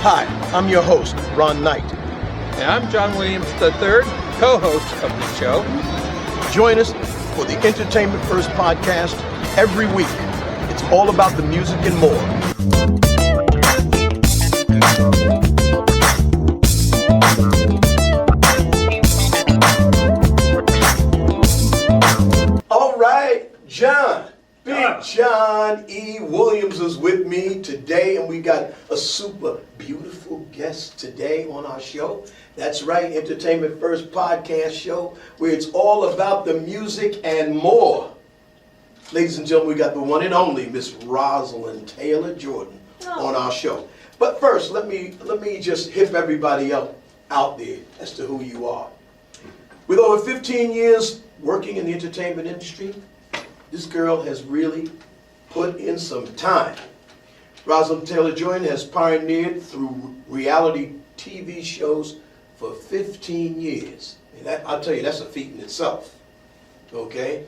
Hi, I'm your host, Ron Knight. And I'm John Williams III, co-host of the show. Join us for the Entertainmentfirst Podcast every week. It's all about the music and more. All right, John. Big John E. Williams is with me today, and we got a super beautiful guest today on our show. That's right, Entertainmentfirst Podcast show, where it's all about the music and more. Ladies and gentlemen, we got the one and only Miss Rosslynn TaylorJordan on our show. But first, let me just hip everybody up out there as to who you are. With over 15 years working in the entertainment industry, this girl has really put in some time. Rosslynn TaylorJordan has pioneered through reality TV shows for 15 years. And that, I'll tell you, that's a feat in itself. Okay?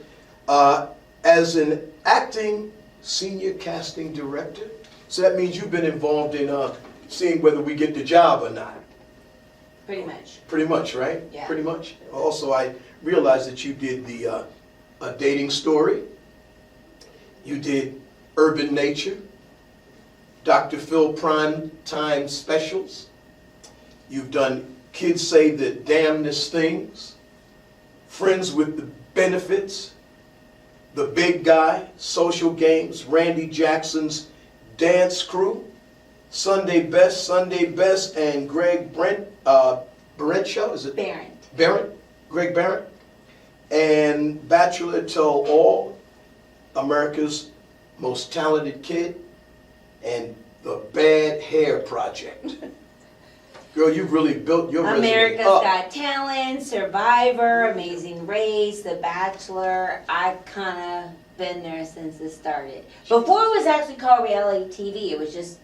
As an acting senior casting director, so that means you've been involved in seeing whether we get the job or not. Pretty much. Pretty much, right? Yeah. Pretty much. Also, I realized that you did the A Dating Story. You did Urban Nature, Dr. Phil Prime Time Specials. You've done Kids Say the Damnedest Things, Friends with the Benefits, The Big Guy, Social Games, Randy Jackson's Dance Crew, Sunday Best, and Greg Barrett show, is it? Barrett, Greg Barrett, and Bachelor Till All, America's Most Talented Kid, and The Bad Hair Project. Girl, you've really built your resume America's up. Got Talent, Survivor, Amazing Race, The Bachelor. I've kind of been there since it started. Before it was actually called reality TV, it was just,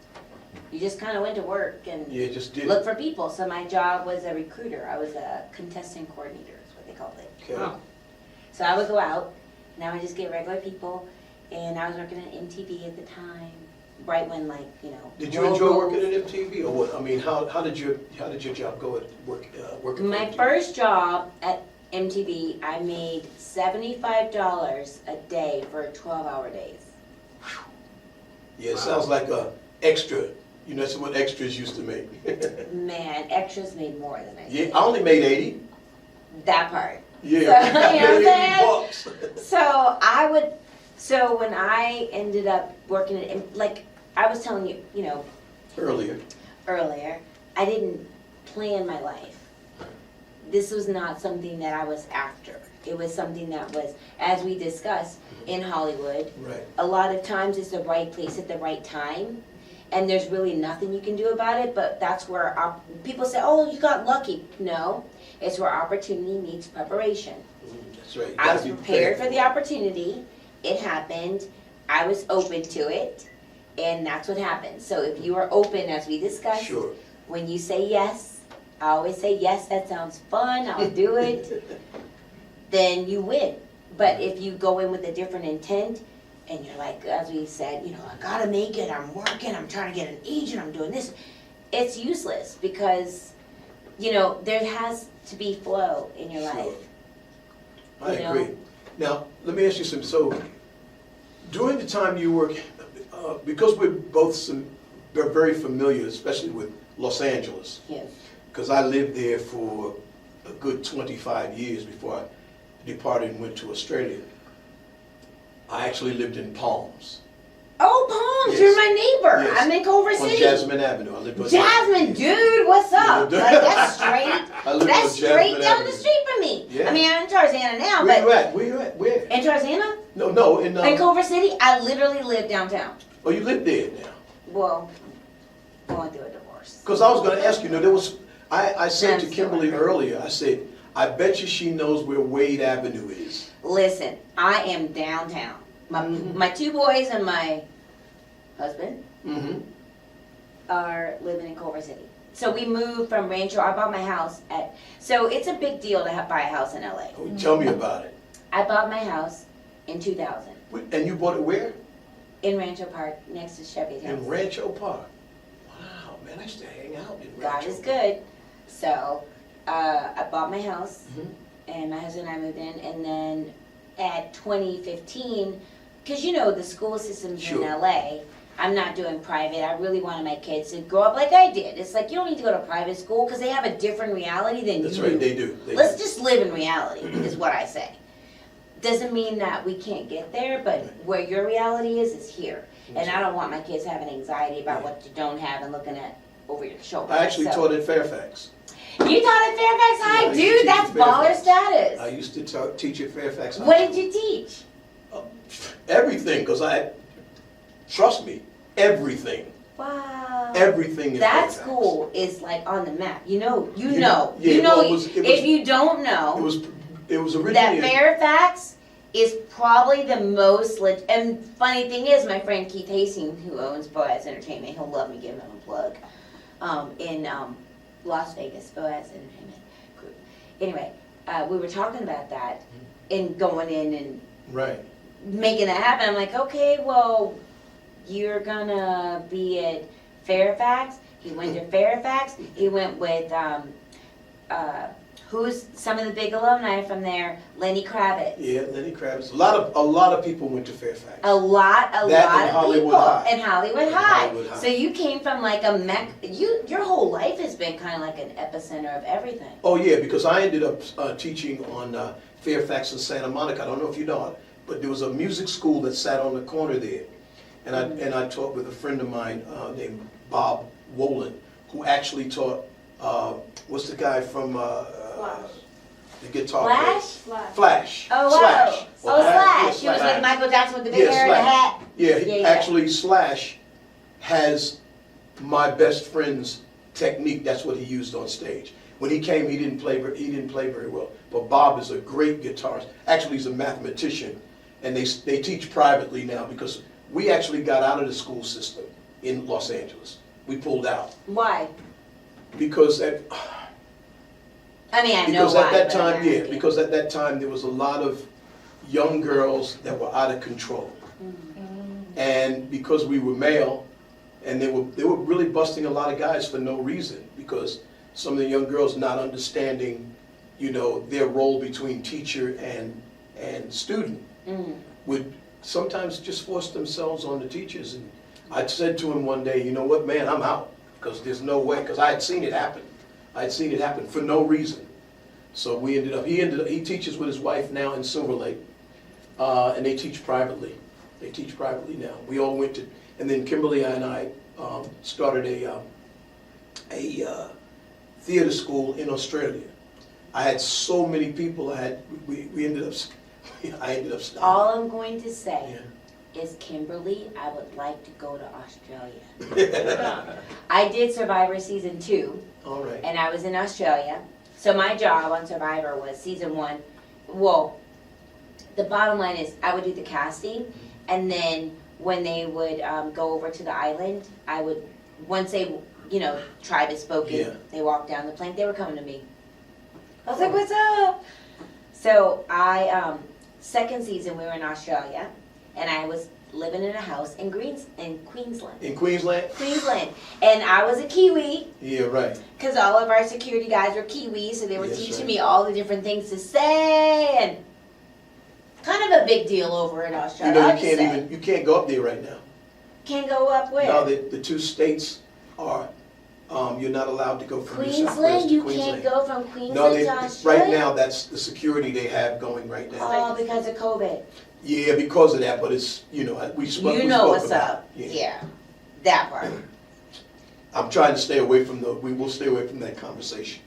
you just kind of went to work and looked for people. So my job was a recruiter. I was a contestant coordinator, is what they called it. Okay. So I would go out, and I would just get regular people, and I was working at MTV at the time, right when, like, you know. Did you enjoy working at MTV, or what? I mean, how did your job go at working? My for MTV? first job at MTV, I made $75 a day for 12-hour days. Yeah, it sounds like a extra. You know, that's what extras used to make. Man, extras made more than I Yeah, did. I only made 80. That part. Yeah, So, you know what I'm $80. So when I ended up working at, like I was telling you, you know, Earlier, I didn't plan my life. This was not something that I was after. It was something that was, as we discussed, in Hollywood. right? A lot of times it's the right place at the right time, and there's really nothing you can do about it, but that's where people say, oh, you got lucky. No, it's where opportunity meets preparation. That's right. You I gotta was be prepared for the opportunity. It happened. I was open to it, and that's what happened. So if you are open, as we discussed, Sure. when you say yes, I always say, yes, that sounds fun, I'll do it, then you win. But if you go in with a different intent, and you're like, as we said, you know, I gotta make it, I'm working, I'm trying to get an agent, I'm doing this, it's useless because, you know, there has to be flow in your Sure. life. I You know? agree. Now, let me ask you something. So, during the time you work, because we're both very familiar, especially with Los Angeles, Yes. because I lived there for a good 25 years before I departed and went to Australia. I actually lived in Palms. Oh, Palms, Yes. you're my neighbor. Yes. I'm in Culver On City. Jasmine Avenue. I lived on Jasmine, dude, what's up? Yeah. Like, that's straight. I lived That's on straight Jasmine down Avenue. the street from me. Yeah. I mean, I'm in Tarzana now, Where but you at? Where you at? Where? in Tarzana, No, in in Culver City, I literally live downtown. oh, you live there now. Well, going through a divorce. Because I was going to ask you, there was, I said to That's Kimberly right. earlier, I said, I bet you she knows where Wade Avenue is. Listen, I am downtown. My two boys and my husband Mm-hmm. are living in Culver City. So we moved from Rancho. I bought my house at. So it's a big deal to buy a house in LA. Oh, tell me about it. I bought my house in 2000 And you bought it where? in Rancho Park next to Chevy's house. In Rancho Park. Wow, Man, I used to hang out in God Rancho. is good. So I bought my house, Mhm. and my husband and I moved in, and then at 2015, because you know the school systems Sure. in LA, I'm not doing private. I really wanted my kids to grow up like I did. It's like you don't need to go to private school because they have a different reality than That's you right, do. they do. They Let's do. just live in reality, is what I say. Doesn't mean that we can't get there, but where your reality is here. And I don't want my kids having anxiety about what you don't have and looking at over your shoulder. I actually So- taught at Fairfax. You taught at Fairfax Yeah, I High, used to dude. teach That's at baller Fairfax. status. I used to teach at Fairfax. What High did you teach? School. Everything, because trust me, everything. Wow. Everything in That Fairfax. school is like on the map. You know. Yeah, You know. well, it was- If you don't know, It was that originally. Fairfax is probably the most and funny thing is, my friend Keith Hastings, who owns Boaz Entertainment, he'll love me giving him a plug, in Las Vegas, Boaz Entertainment Group. Anyway, we were talking about that and going in and Right. making that happen. I'm like, okay, well, you're gonna be at Fairfax. He went to Fairfax. He went with who's some of the big alumni from there? Lenny Kravitz. Yeah, Lenny Kravitz. A lot of people went to Fairfax. A lot That of and Hollywood people High. and Hollywood And High. Hollywood High. So you came from like a your whole life has been kind of like an epicenter of everything. Oh yeah, because I ended up teaching on Fairfax and Santa Monica. I don't know if you know it, but there was a music school that sat on the corner there, and I taught with a friend of mine named Bob Wolin, who actually taught. What's the guy from the guitar? Flash? Flash. Oh wow. Slash. Oh Yeah, Slash. He was with Michael Jackson with the big Yeah, hair and the Slash. hat. Yeah, Yeah. actually Slash has my best friend's technique. That's what he used on stage. When he came, he didn't play very well. But Bob is a great guitarist. Actually, he's a mathematician, and they teach privately now because we actually got out of the school system in Los Angeles. We pulled out Why? because I mean, I know because why. at that but I'm time, yeah, asking. because at that time there was a lot of young girls that were out of control. And because we were male, and they were really busting a lot of guys for no reason, because some of the young girls not understanding, their role between teacher and student would sometimes just force themselves on the teachers. And I said to him one day, you know what, man, I'm out, because there's no way, because I had seen it happen. I had seen it happen for no reason. So he teaches with his wife now in Silver Lake, and they teach privately. They teach privately now. We all went to, and then Kimberly and I started a theater school in Australia. I had so many people. We ended up. I ended up stopping. All I'm going to say Yeah. is, Kimberly, I would like to go to Australia. I did Survivor season 2, All right. and I was in Australia. So my job on Survivor was season 1. Well, the bottom line is I would do the casting, and then when they would go over to the island, I would, once they, tribe is spoken, Yeah. they walked down the plank, they were coming to me. I was like, what's up? So second season we were in Australia, and I was living in a house in Queensland. In Queensland? Queensland. And I was a Kiwi, Yeah, right. because all of our security guys were Kiwis, so they were Yes, teaching right. me all the different things to say, and kind of a big deal over in Australia. You can't go up there right now. Can't go up where? Now the two states are, you're not allowed to go from New South Wales Queensland? to You Queensland. can't go from Queensland No, to Australia? right now, that's the security they have going right now. Oh, because of COVID. Yeah, because of that, but it's, we spoke You know what's about up. it. Yeah. That part. I'm trying to stay away from we will stay away from that conversation.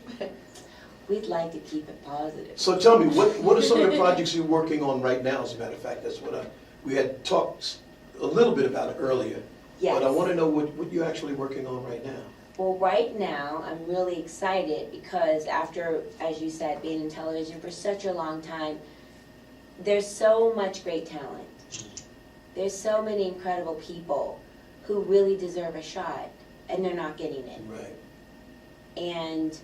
We'd like to keep it positive. So tell me, what are some of the projects you're working on right now, as a matter of fact? That's what we had talked a little bit about it earlier. Yes. But I want to know what you're actually working on right now. Well, right now, I'm really excited because after, as you said, being in television for such a long time, there's so much great talent. There's so many incredible people who really deserve a shot, and they're not getting it. Right. And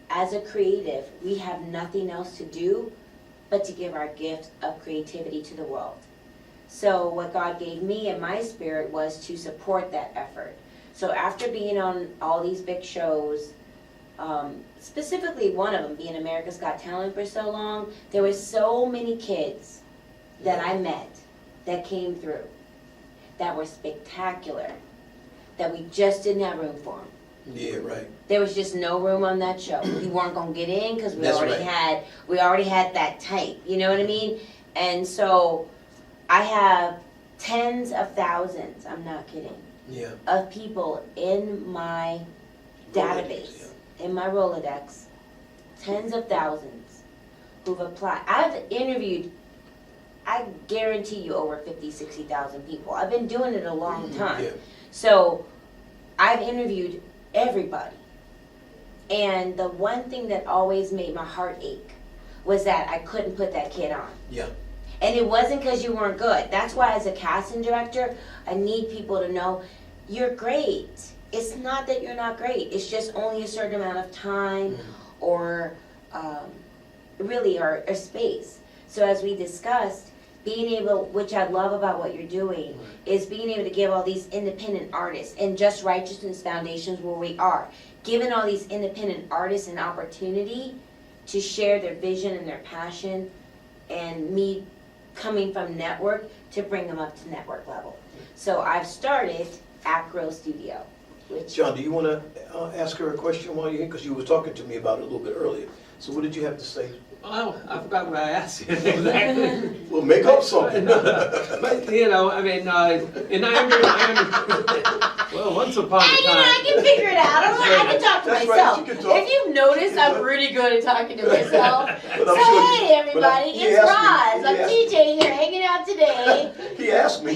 as a creative, we have nothing else to do but to give our gift of creativity to the world. So what God gave me in my spirit was to support that effort. So after being on all these big shows, specifically one of them being America's Got Talent for so long, there were so many kids that I met that came through that were spectacular, that we just didn't have room for them. Yeah, right. There was just no room on that show. You weren't gonna get in because we That's already right. had that type. You know what I mean? And so I have tens of thousands, I'm not kidding, Yeah. of people in my database, in my Rolodex, tens of thousands who've applied. I've interviewed, I guarantee you, over 50, 60,000 people. I've been doing it a long time. Yeah. So I've interviewed everybody. And the one thing that always made my heart ache was that I couldn't put that kid on. Yeah. And it wasn't because you weren't good. That's why as a casting director, I need people to know you're great. It's not that you're not great. It's just only a certain amount of time or or space. So as we discussed, being able, which I love about what you're doing, is being able to give all these independent artists and Just Righteousness Foundations where we are, giving all these independent artists an opportunity to share their vision and their passion, and me coming from network to bring them up to network level. So I've started Acro Studio, which John, do you want to ask her a question while you're here? Because you were talking to me about it a little bit earlier. So what did you have to say? Well, I forgot what I asked you exactly. Well, make up something. But, you know, I mean, and well, once upon a I time. can figure it out. I can talk to That's right, myself. you can talk. If you've noticed, I'm pretty good at talking to myself. But So I'm sure hey everybody, he it's asked me- Roz. I'm TJ here hanging out today. He asked me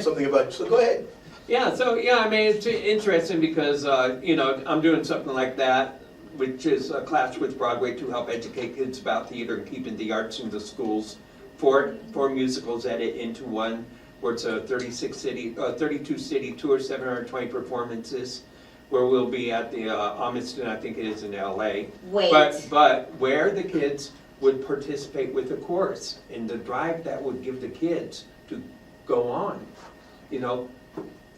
something about you, so go ahead. Yeah, so, yeah, I mean, it's interesting because, you know, I'm doing something like that, which is a class with Broadway to help educate kids about theater and keeping the arts in the schools. Four musicals added into one, where it's a 32 city tour, 720 performances, where we'll be at the Amiston, I think it is in LA. Wait. But where the kids would participate with the chorus and the drive that would give the kids to go on, you know.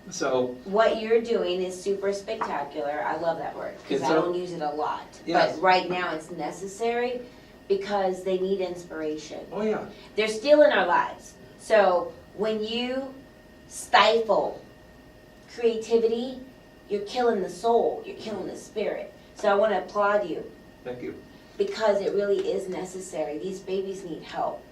So, What you're doing is super spectacular. I love that word because And I so- don't use it a lot. Yes. But right now it's necessary because they need inspiration. oh yeah, They're still in our lives. So when you stifle creativity, you're killing the soul, you're killing the spirit. So I want to applaud you thank you. because it really is necessary. These babies need help.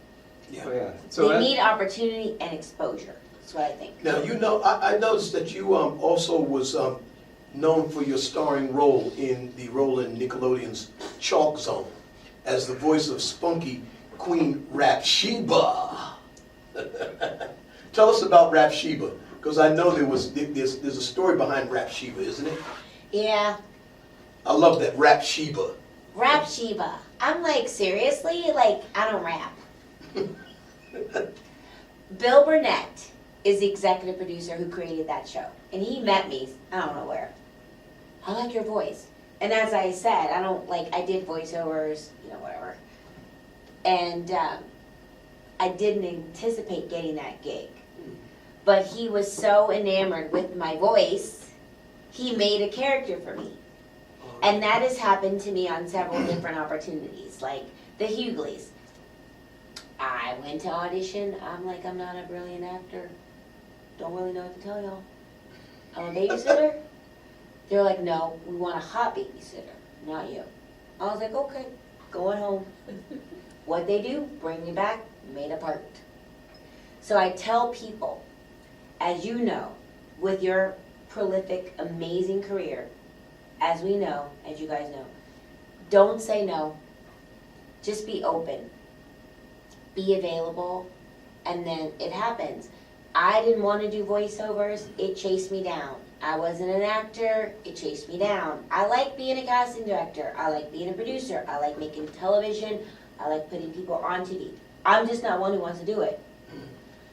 Oh yeah. So They need opportunity and exposure. That's what I think. Now, you know, I noticed that you also was known for your starring role in the role in Nickelodeon's Chalk Zone as the voice of spunky Queen Sheba. Tell us about Sheba, because I know there's a story behind Sheba, isn't it? Yeah. I love that Sheba. Rap Shiva. I'm like, seriously? Like, I don't rap. Bill Burnett is the executive producer who created that show. And he met me, I don't know where. I like your voice. And as I said, I did voiceovers, you know, whatever. And I didn't anticipate getting that gig. But he was so enamored with my voice, he made a character for me. And that has happened to me on several different opportunities, like the Hughleys. I went to audition. I'm like, I'm not a brilliant actor. Don't really know what to tell y'all. I'm a babysitter. They're like, no, we want a hot babysitter, not you. I was like, okay, going home. What they do, bring me back, made a part. So I tell people, as you know, with your prolific, amazing career, as we know, as you guys know, don't say no. Just be open. Be available, and then it happens. I didn't want to do voiceovers, it chased me down. I wasn't an actor, it chased me down. I like being a casting director, I like being a producer, I like making television, I like putting people on TV. I'm just not one who wants to do it.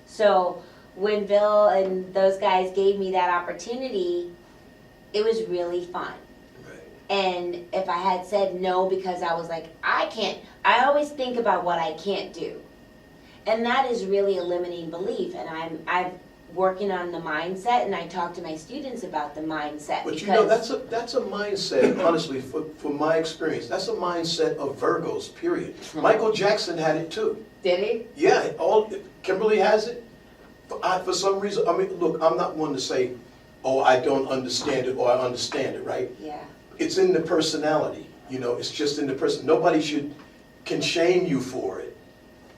So when Bill and those guys gave me that opportunity, it was really fun. And if I had said no because I was like, I can't, I always think about what I can't do. And that is really a limiting belief. And I've working on the mindset, and I talk to my students about the mindset. But because you know, that's a mindset, honestly, for my experience, that's a mindset of Virgos, period. Michael Jackson had it too. Did he? Yeah, Kimberly has it. For some reason, I mean, look, I'm not one to say, oh, I don't understand it, or I understand it, right? Yeah. It's in the personality, you know, it's just in the person. Nobody can shame you for it.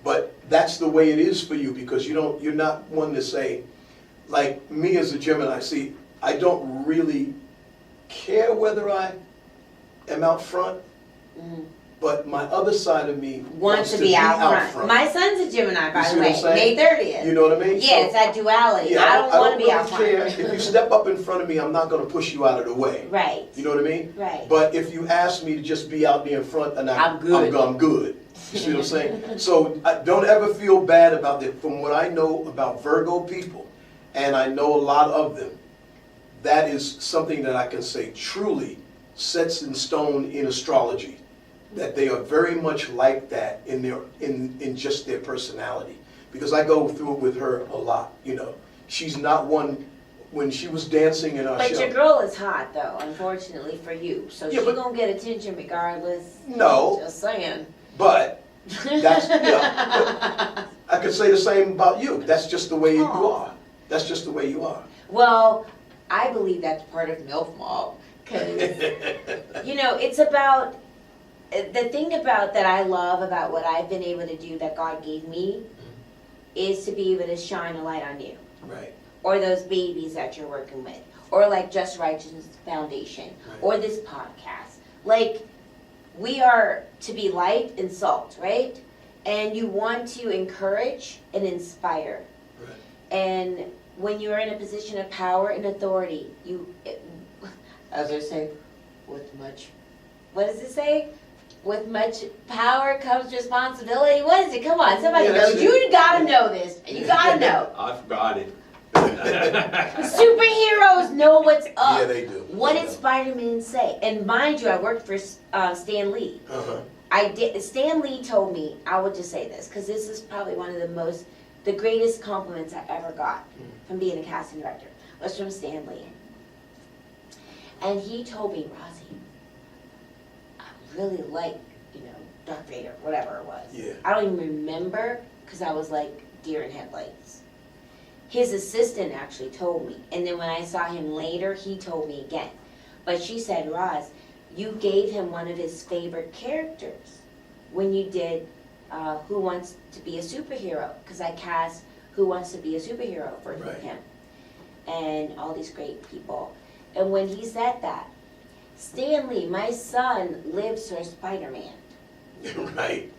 But that's the way it is for you, because you're not one to say, like me as a Gemini, see, I don't really care whether I am out front, but my other side of me Wants to be out front. My son's a Gemini, by the way, May 30th. You know what I mean? Yeah, it's that duality. Yeah, I don't want to be really out front. care. If you step up in front of me, I'm not going to push you out of the way. Right. You know what I mean? Right. But if you ask me to just be out there in front, and I'm good. I'm good. You see what I'm saying? So don't ever feel bad about it. From what I know about Virgo people, and I know a lot of them, that is something that I can say truly sets in stone in astrology, that they are very much like that in just their personality. Because I go through it with her a lot, you know. She's not one, when she was dancing in our show. But your girl is hot, though, unfortunately for you. So Yeah, she's but- going to get attention regardless. No. Just saying. But that's, yeah, I could say the same about you. That's just the way you are. That's just the way you are. Well, I believe that's part of MILF Mob. Because, you know, it's about, the thing about that I love about what I've been able to do that God gave me is to be able to shine a light on you. Right. Or those babies that you're working with. Or like Just Righteousness Foundation. Right. Or this podcast. Like, we are to be light and salt, right? And you want to encourage and inspire. Right. And when you're in a position of power and authority, as I say, with much, what does it say? With much power comes responsibility. What is it? Come on, somebody knows. You gotta know this. You gotta know. I forgot it. Superheroes know what's up. Yeah, they do. What They did do. Spider-Man say? And mind you, I worked for Stan Lee. Uh-huh. Stan Lee told me, I would just say this, because this is probably one of the greatest compliments I ever got from being a casting director, was from Stan Lee. And he told me, Rosie, I really like, Darth Vader, whatever it was. Yeah. I don't even remember, because I was like deer in headlights. His assistant actually told me, and then when I saw him later, he told me again. But she said, Roz, you gave him one of his favorite characters when you did Who Wants to Be a Superhero, because I cast Who Wants to Be a Superhero for him, and all these great people. And when he said that, Stan Lee, my son, lives for Spider-Man. Right.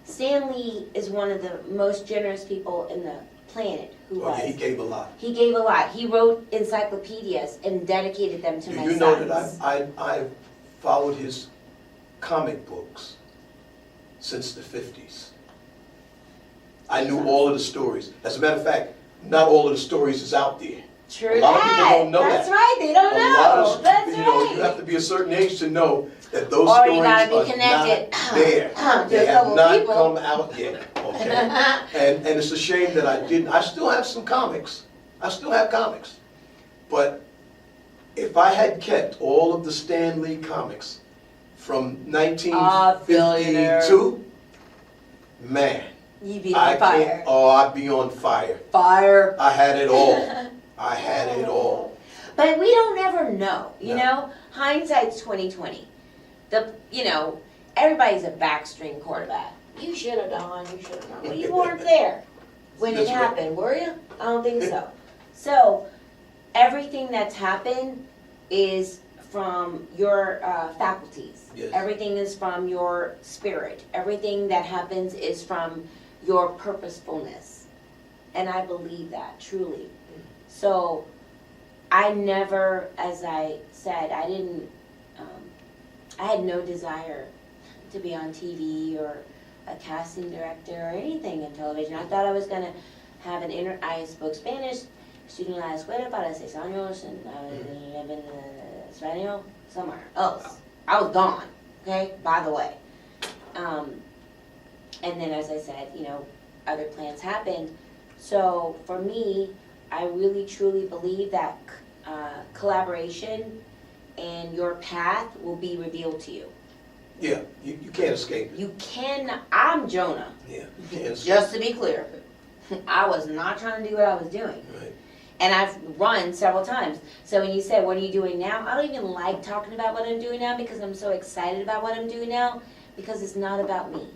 Stan Lee is one of the most generous people in the planet. He gave a lot. He gave a lot. He wrote encyclopedias and dedicated them to my sons. You know that I've followed his comic books since the 50s. I knew all of the stories. As a matter of fact, not all of the stories is out there. True. A lot of people don't know That's that. right. They don't know. That's right. You have to be a certain age to know that those Or stories you gotta be are connected not there. to They a have couple not people. come out yet. Okay. And it's a shame that I didn't. I still have some comics. I still have comics. But if I had kept all of the Stan Lee comics from 1952, man, You'd be on fire. I'd be on fire. Fire. I had it all. I had it all. But we don't ever know, you No. know? Hindsight's 20/20. Everybody's a backstring quarterback. You should have done, you should have done. Well, you weren't there when it That's right. happened, were you? I don't think so. So, everything that's happened is from your faculties. Yes. Everything is from your spirit. Everything that happens is from your purposefulness. And I believe that, truly. So, I never, as I said, I had no desire to be on TV or a casting director or anything in television. I thought I was going to have I spoke Spanish, estudié en la escuela para 6 años, and I was living in Español somewhere else. I was gone, okay, by the way. And then, as I said, other plans happened. So, for me, I really truly believe that collaboration and your path will be revealed to you. Yeah, you can't escape it. You can, I'm Jonah. Yeah, you can't escape Just to be clear, I was not trying to do what I was doing. it. Right. And I've run several times. So when you said, what are you doing now? I don't even like talking about what I'm doing now because I'm so excited about what I'm doing now because it's not about me.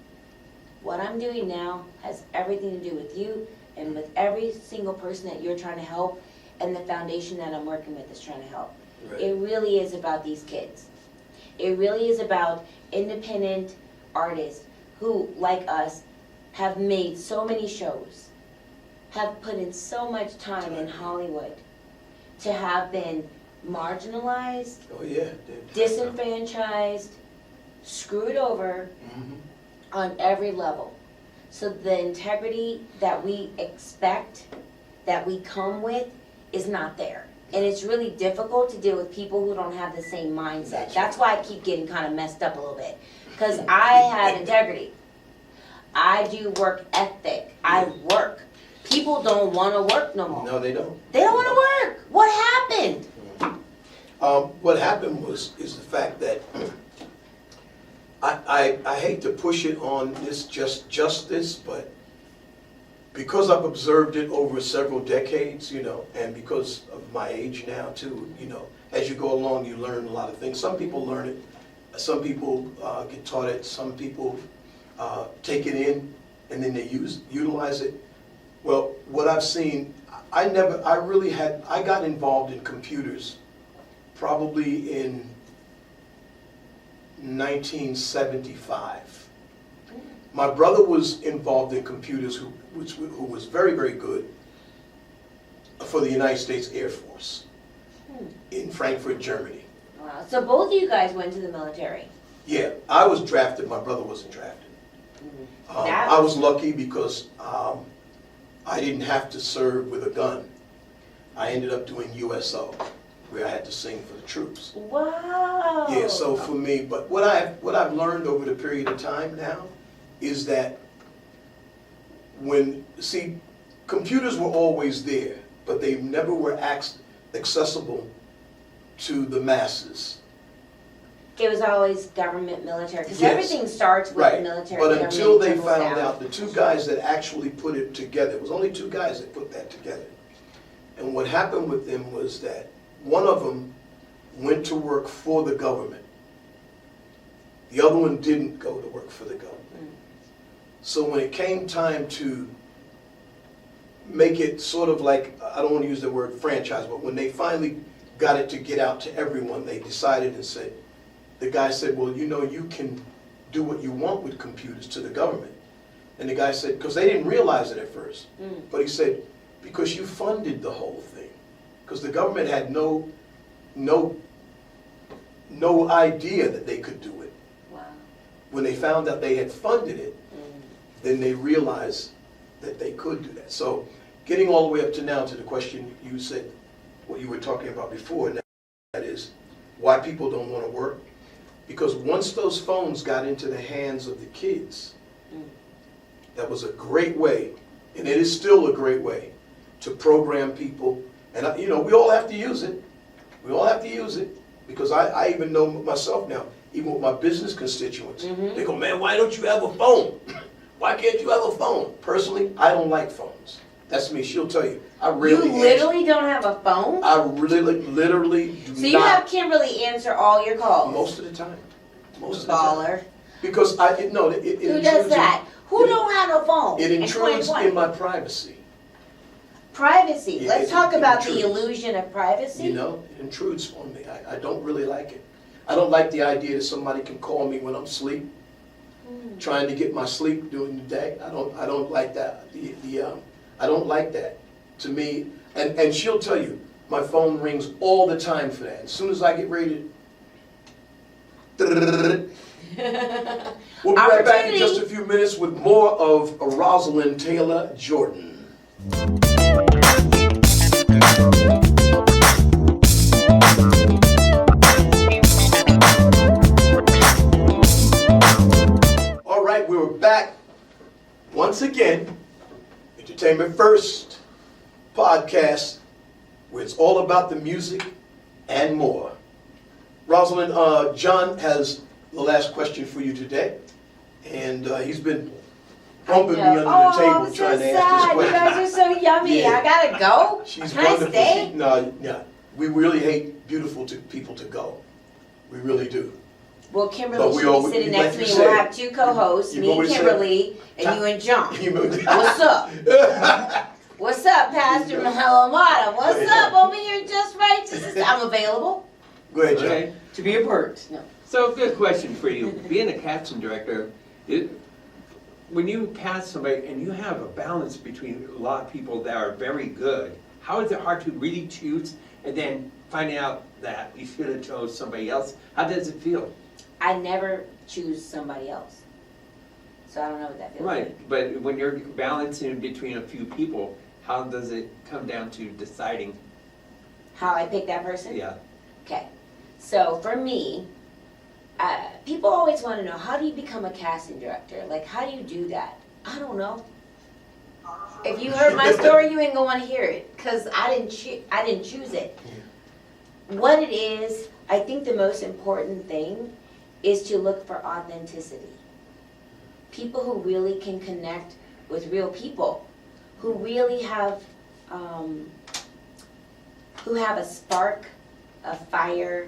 What I'm doing now has everything to do with you and with every single person that you're trying to help, and the foundation that I'm working with is trying to help. Right. It really is about these kids. It really is about independent artists who, like us, have made so many shows, have put in so much time in Hollywood, to have been marginalized, Oh, yeah. disenfranchised, screwed over Mhm. on every level. So the integrity that we expect, that we come with, is not there. And it's really difficult to deal with people who don't have the same mindset. That's why I keep getting kind of messed up a little bit. Because I have integrity. I do work ethic. I work. People don't want to work no more. No, they don't. They don't want to work. What happened? What happened is the fact that I hate to push it on this justice, but because I've observed it over several decades, and because of my age now too, as you go along, you learn a lot of things. Some people learn it, some people get taught it, some people take it in and then they utilize it. Well, what I've seen, I got involved in computers probably in 1975. My brother was involved in computers who was very, very good for the United States Air Force in Frankfurt, Germany. Wow. So both of you guys went to the military. Yeah, I was drafted, my brother wasn't drafted. I was lucky because I didn't have to serve with a gun. I ended up doing USO, where I had to sing for the troops. Wow. Yeah, so for me, but what I've learned over the period of time now is that computers were always there, but they never were accessible to the masses. It was always government, military, because Yes. everything starts with the military. But government until they dribbles found down. out, the two guys that actually put it together, it was only two guys that put that together. And what happened with them was that one of them went to work for the government. The other one didn't go to work for the government. So when it came time to make it sort of like, I don't want to use the word franchise, but when they finally got it to get out to everyone, they decided and said, the guy said, well, you can do what you want with computers to the government. And the guy said, because they didn't realize it at first, but he said, because you funded the whole thing. Because the government had no idea that they could do it. Wow. When they found out they had funded it, then they realized that they could do that. So getting all the way up to now to the question you said, what you were talking about before, and that is why people don't want to work. Because once those phones got into the hands of the kids, that was a great way, and it is still a great way, to program people. And we all have to use it. We all have to use it, because I even know myself now, even with my business constituents, they go, man, why don't you have a phone? Why can't you have a phone? Personally, I don't like phones. That's me. She'll tell you. I rarely You literally don't have a phone? I literally do not. So you have Kimberly answer all your calls? Most of the time. Most of the time. Baller. Because it Who does that? Who don't have a phone? It in intrudes 2020? in my privacy. Privacy. Yeah, Let's it talk about intrudes. the illusion of privacy. It intrudes on me. I don't really like it. I don't like the idea that somebody can call me when I'm asleep, trying to get my sleep during the day. I don't like that. I don't like that. To me, and she'll tell you, my phone rings all the time for that. As soon as I get ready to... We'll be right back in just a few minutes with more of Rosslynn TaylorJordan. All right, we're back once again. Entertainment First Podcast, where it's all about the music and more. Rosslynn, John has the last question for you today, and he's been bumping me under the table I'm trying so to ask this sad. You question. guys are so yummy. Yeah. I gotta go. She's Can I wonderful. stay? No, we really hate beautiful people to go. We really do. Well, But Kimberly we should all- be sitting like next to you me. said, We'll have two co-hosts, you've me, always said- Kimberly, and you and John. What's What's up? What's up, Pastor Mahalamada? What's up over here, Just Righteous? I'm available. Go ahead, John. Okay. To be a part. No. So, good question for you. Being a casting director, when you cast somebody and you have a balance between a lot of people that are very good, how is it hard to really choose and then finding out that you should have chose somebody else? How does it feel? I never choose somebody else. So I don't know what that feels like. Right, but when you're balancing between a few people, how does it come down to deciding? How I pick that person? Yeah. Okay. So for me, people always want to know, how do you become a casting director? Like, how do you do that? I don't know. If you heard my story, you ain't gonna want to hear it, because I didn't choose it. What it is, I think the most important thing is to look for authenticity. People who really can connect with real people, who really have a spark, a fire,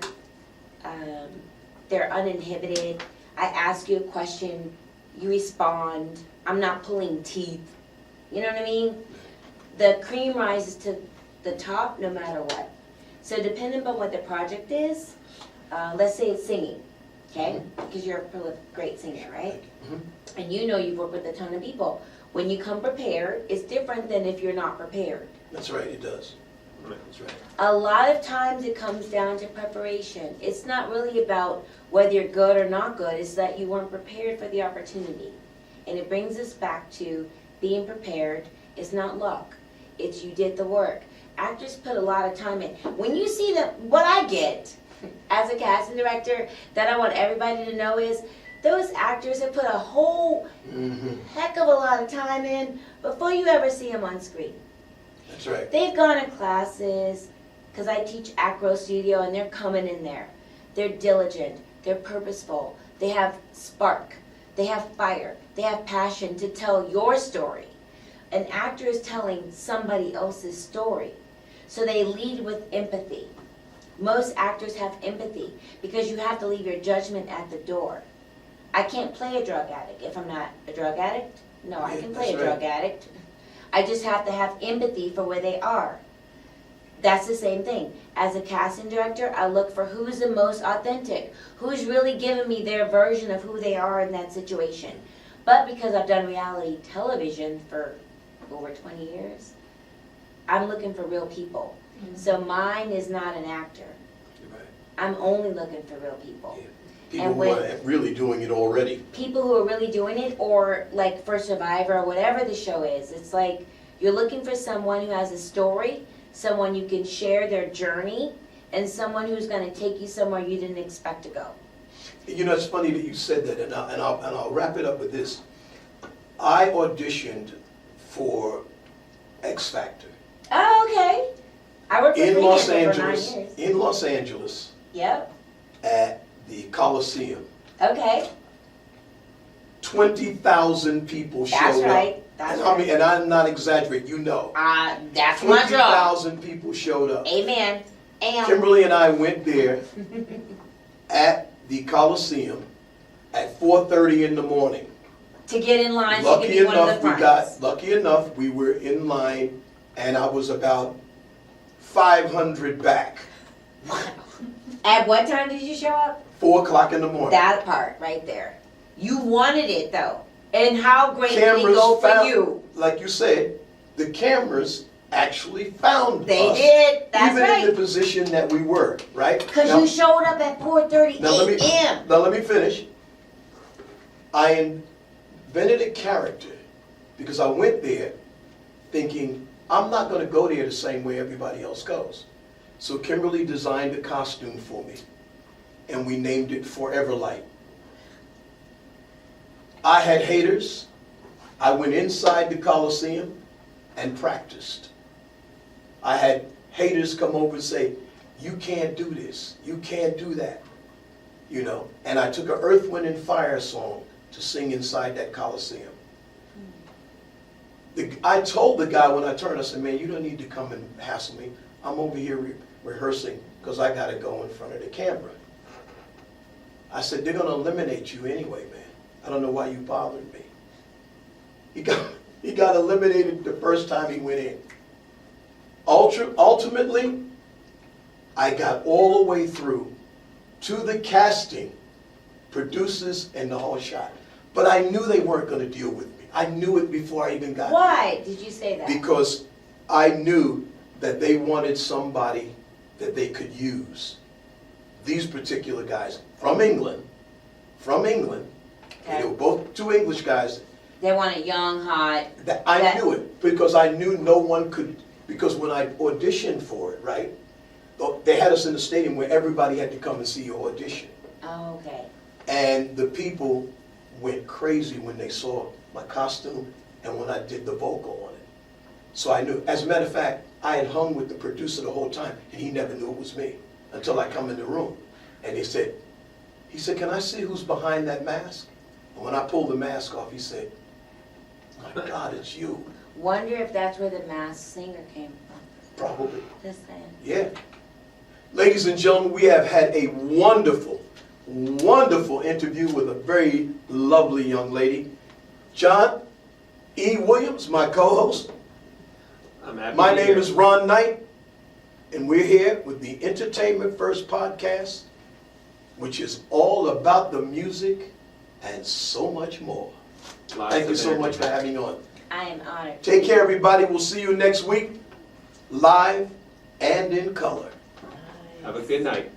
they're uninhibited. I ask you a question, you respond. I'm not pulling teeth. You know what I mean? The cream rises to the top no matter what. So depending on what the project is, let's say it's singing, okay? Because you're a great singer, right? And you know you've worked with a ton of people. When you come prepared, it's different than if you're not prepared. That's right, it does. That's right. A lot of times it comes down to preparation. It's not really about whether you're good or not good, it's that you weren't prepared for the opportunity. And it brings us back to being prepared. It's not luck, it's you did the work. Actors put a lot of time in. When you see what I get as a casting director that I want everybody to know is, those actors have put a whole heck of a lot of time in before you ever see them on screen. That's right. They've gone to classes, because I teach acro studio, and they're coming in there. They're diligent, they're purposeful, they have spark, they have fire, they have passion to tell your story. An actor is telling somebody else's story, so they lead with empathy. Most actors have empathy, because you have to leave your judgment at the door. I can't play a drug addict if I'm not a drug addict. No, I can play a that's drug addict. I just have to have empathy for where they are. That's the same thing. As a casting director, I look for who's the most authentic, who's really giving me their version of who they are in that situation. But because I've done reality television for over 20 years, I'm looking for real people. So mine is not an actor. You're right. I'm only looking for real people. Yeah. People And who when- are really doing it already. People who are really doing it, or like for Survivor or whatever the show is, it's like you're looking for someone who has a story, someone you can share their journey, and someone who's going to take you somewhere you didn't expect to go. You know, it's funny that you said that, and I'll wrap it up with this. I auditioned for XFactor Oh, okay. I worked for in Los for 9 Angeles. years. In Los Angeles Yep. at the Coliseum. Okay. 20,000 people showed That's up. right. That's And I right. mean, and I'm not exaggerating. You know, That's my job. 20,000 people showed up. Amen. And Kimberly and I went there at the Coliseum at 4:30 in the morning. to get in line, so you could Lucky be one of the enough, fronts. we were in line, and I was about 500 back. At what time did you show up? 4 o'clock in the morning. That part right there. You wanted it though. And how great did it Cameras go for found- you? Like you said, the cameras actually found They us. did. That's Even in the right. position that we were, right? Because Now- you showed up at 4:30 Now let me, a.m. now let me finish. I invented a character because I went there thinking, I'm not going to go there the same way everybody else goes. So Kimberly designed a costume for me, and we named it Forever Light. I had haters. I went inside the Coliseum and practiced. I had haters come over and say, you can't do this, you can't do that, you know. And I took an Earth, Wind, and Fire song to sing inside that Coliseum. I told the guy when I turned, I said, man, you don't need to come and hassle me. I'm over here rehearsing because I got to go in front of the camera. I said, they're going to eliminate you anyway, man. I don't know why you bothered me. He got eliminated the first time he went in. Ultimately, I got all the way through to the casting, producers, and the whole shot. But I knew they weren't going to deal with me. I knew it before I even got there. Why did you say that? Because I knew that they wanted somebody that they could use. These particular guys from England, Okay. they were both two English guys. They want a young, hot. I knew it because I knew no one could, because when I auditioned for it, right, they had us in the stadium where everybody had to come and see your audition. Oh, okay. And the people went crazy when they saw my costume and when I did the vocal on it. So I knew. As a matter of fact, I had hung with the producer the whole time, and he never knew it was me until I come in the room. And he said, can I see who's behind that mask? And when I pulled the mask off, he said, my God, it's you. Wonder if that's where the Masked Singer came from. Probably. Just saying. Yeah. Ladies and gentlemen, we have had a wonderful, wonderful interview with a very lovely young lady. John E. Williams, my co-host. My name is Ron Knight, and we're here with the Entertainment First Podcast, which is all about the music and so much more. Thank you so much for having me on. I am honored. Take care, everybody. We'll see you next week, live and in color. Have a good night.